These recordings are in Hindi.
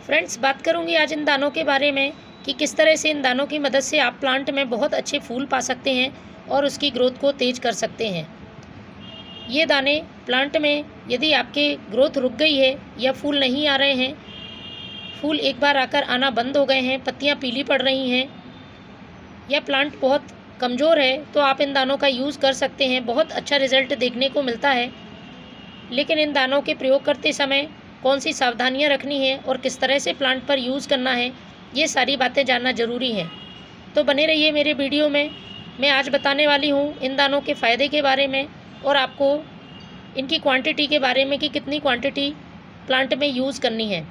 फ्रेंड्स, बात करूंगी आज इन दानों के बारे में कि किस तरह से इन दानों की मदद से आप प्लांट में बहुत अच्छे फूल पा सकते हैं और उसकी ग्रोथ को तेज कर सकते हैं। ये दाने प्लांट में यदि आपके ग्रोथ रुक गई है या फूल नहीं आ रहे हैं, फूल एक बार आकर आना बंद हो गए हैं, पत्तियां पीली पड़ रही हैं या प्लांट बहुत कमज़ोर है, तो आप इन दानों का यूज़ कर सकते हैं। बहुत अच्छा रिज़ल्ट देखने को मिलता है। लेकिन इन दानों के प्रयोग करते समय कौन सी सावधानियां रखनी है और किस तरह से प्लांट पर यूज़ करना है, ये सारी बातें जानना ज़रूरी है। तो बने रहिए मेरे वीडियो में। मैं आज बताने वाली हूँ इन दानों के फ़ायदे के बारे में और आपको इनकी क्वांटिटी के बारे में कि कितनी क्वांटिटी प्लांट में यूज़ करनी है।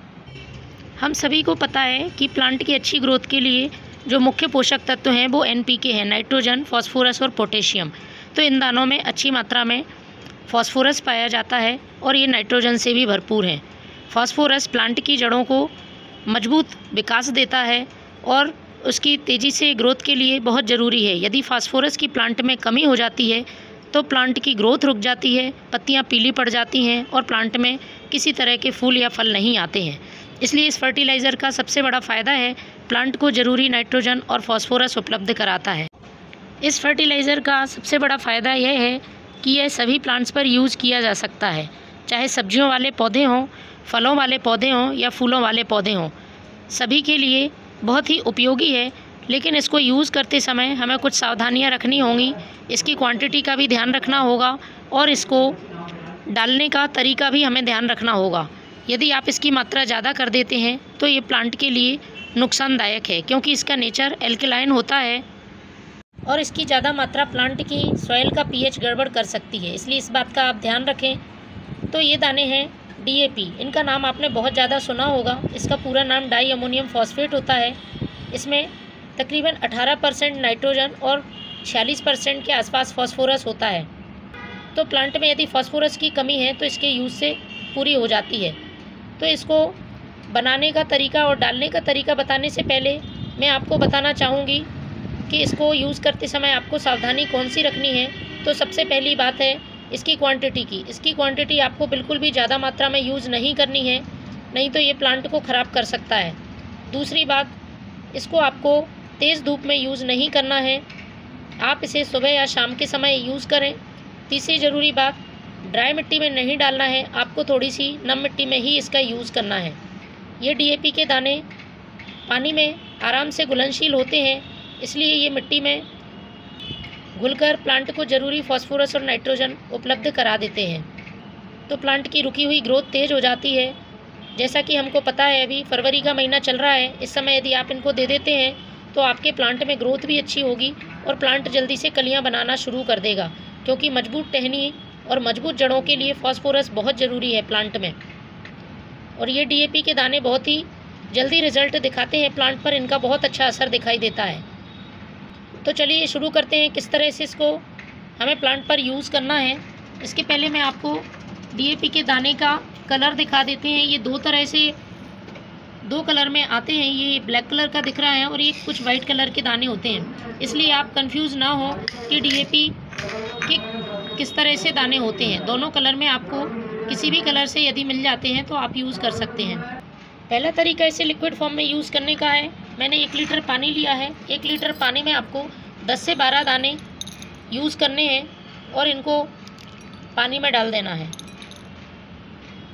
हम सभी को पता है कि प्लांट की अच्छी ग्रोथ के लिए जो मुख्य पोषक तत्व हैं वो NPK हैं, नाइट्रोजन, फॉस्फोरस और पोटेशियम। तो इन दानों में अच्छी मात्रा में फॉस्फोरस पाया जाता है और ये नाइट्रोजन से भी भरपूर हैं। फॉस्फोरस प्लांट की जड़ों को मजबूत विकास देता है और उसकी तेज़ी से ग्रोथ के लिए बहुत ज़रूरी है। यदि फॉस्फोरस की प्लांट में कमी हो जाती है तो प्लांट की ग्रोथ रुक जाती है, पत्तियां पीली पड़ जाती हैं और प्लांट में किसी तरह के फूल या फल नहीं आते हैं। इसलिए इस फर्टिलाइज़र का सबसे बड़ा फ़ायदा है प्लांट को ज़रूरी नाइट्रोजन और फॉस्फोरस उपलब्ध कराता है। इस फर्टिलाइज़र का सबसे बड़ा फ़ायदा यह है कि यह सभी प्लांट्स पर यूज़ किया जा सकता है, चाहे सब्जियों वाले पौधे हों, फलों वाले पौधे हों या फूलों वाले पौधे हों, सभी के लिए बहुत ही उपयोगी है। लेकिन इसको यूज़ करते समय हमें कुछ सावधानियां रखनी होंगी। इसकी क्वांटिटी का भी ध्यान रखना होगा और इसको डालने का तरीका भी हमें ध्यान रखना होगा। यदि आप इसकी मात्रा ज़्यादा कर देते हैं तो ये प्लांट के लिए नुकसानदायक है, क्योंकि इसका नेचर एल्कलाइन होता है और इसकी ज़्यादा मात्रा प्लांट की सॉइल का pH गड़बड़ कर सकती है। इसलिए इस बात का आप ध्यान रखें। तो ये दाने हैं DAP। इनका नाम आपने बहुत ज़्यादा सुना होगा। इसका पूरा नाम डाई अमोनियम फॉस्फेट होता है। इसमें तकरीबन 18% नाइट्रोजन और 46% के आसपास फॉस्फोरस होता है। तो प्लांट में यदि फॉस्फोरस की कमी है तो इसके यूज़ से पूरी हो जाती है। तो इसको बनाने का तरीका और डालने का तरीका बताने से पहले मैं आपको बताना चाहूँगी कि इसको यूज़ करते समय आपको सावधानी कौन सी रखनी है। तो सबसे पहली बात है इसकी क्वांटिटी की। इसकी क्वांटिटी आपको बिल्कुल भी ज़्यादा मात्रा में यूज़ नहीं करनी है, नहीं तो ये प्लांट को ख़राब कर सकता है। दूसरी बात, इसको आपको तेज़ धूप में यूज़ नहीं करना है। आप इसे सुबह या शाम के समय यूज़ करें। तीसरी ज़रूरी बात, ड्राई मिट्टी में नहीं डालना है, आपको थोड़ी सी नम मिट्टी में ही इसका यूज़ करना है। ये DAP के दाने पानी में आराम से घुलनशील होते हैं, इसलिए ये मिट्टी में घुलकर प्लांट को ज़रूरी फॉस्फोरस और नाइट्रोजन उपलब्ध करा देते हैं। तो प्लांट की रुकी हुई ग्रोथ तेज़ हो जाती है। जैसा कि हमको पता है अभी फरवरी का महीना चल रहा है, इस समय यदि आप इनको दे देते हैं तो आपके प्लांट में ग्रोथ भी अच्छी होगी और प्लांट जल्दी से कलियां बनाना शुरू कर देगा, क्योंकि मजबूत टहनी और मजबूत जड़ों के लिए फॉस्फोरस बहुत ज़रूरी है प्लांट में। और ये DAP के दाने बहुत ही जल्दी रिजल्ट दिखाते हैं प्लांट पर, इनका बहुत अच्छा असर दिखाई देता है। तो चलिए शुरू करते हैं किस तरह से इसको हमें प्लांट पर यूज़ करना है। इसके पहले मैं आपको DAP के दाने का कलर दिखा देते हैं। ये दो तरह से दो कलर में आते हैं। ये ब्लैक कलर का दिख रहा है और ये कुछ वाइट कलर के दाने होते हैं, इसलिए आप कंफ्यूज ना हो कि DAP के किस तरह से दाने होते हैं। दोनों कलर में आपको किसी भी कलर से यदि मिल जाते हैं तो आप यूज़ कर सकते हैं। पहला तरीका इसे लिक्विड फॉर्म में यूज़ करने का है। मैंने 1 लीटर पानी लिया है। 1 लीटर पानी में आपको 10 से 12 दाने यूज़ करने हैं और इनको पानी में डाल देना है।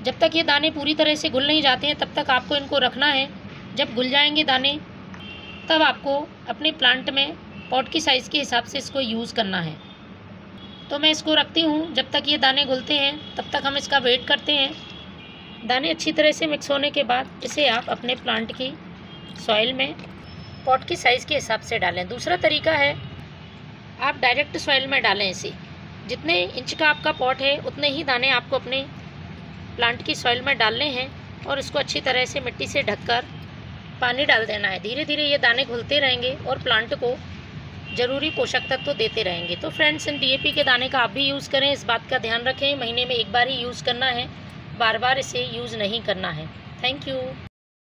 जब तक ये दाने पूरी तरह से घुल नहीं जाते हैं तब तक आपको इनको रखना है। जब घुल जाएंगे दाने तब आपको अपने प्लांट में पॉट की साइज़ के हिसाब से इसको यूज़ करना है। तो मैं इसको रखती हूँ। जब तक ये दाने घुलते हैं तब तक हम इसका वेट करते हैं। दाने अच्छी तरह से मिक्स होने के बाद इसे आप अपने प्लांट की सॉइल में पॉट की साइज़ के हिसाब से डालें। दूसरा तरीका है आप डायरेक्ट सॉइल में डालें इसे। जितने इंच का आपका पॉट है उतने ही दाने आपको अपने प्लांट की सॉइल में डालने हैं और इसको अच्छी तरह से मिट्टी से ढककर पानी डाल देना है। धीरे धीरे ये दाने घुलते रहेंगे और प्लांट को ज़रूरी पोषक तत्व तो देते रहेंगे। तो फ्रेंड्स, इन DAP के दाने का आप भी यूज़ करें। इस बात का ध्यान रखें, महीने में एक बार ही यूज़ करना है, बार बार इसे यूज़ नहीं करना है। Thank you.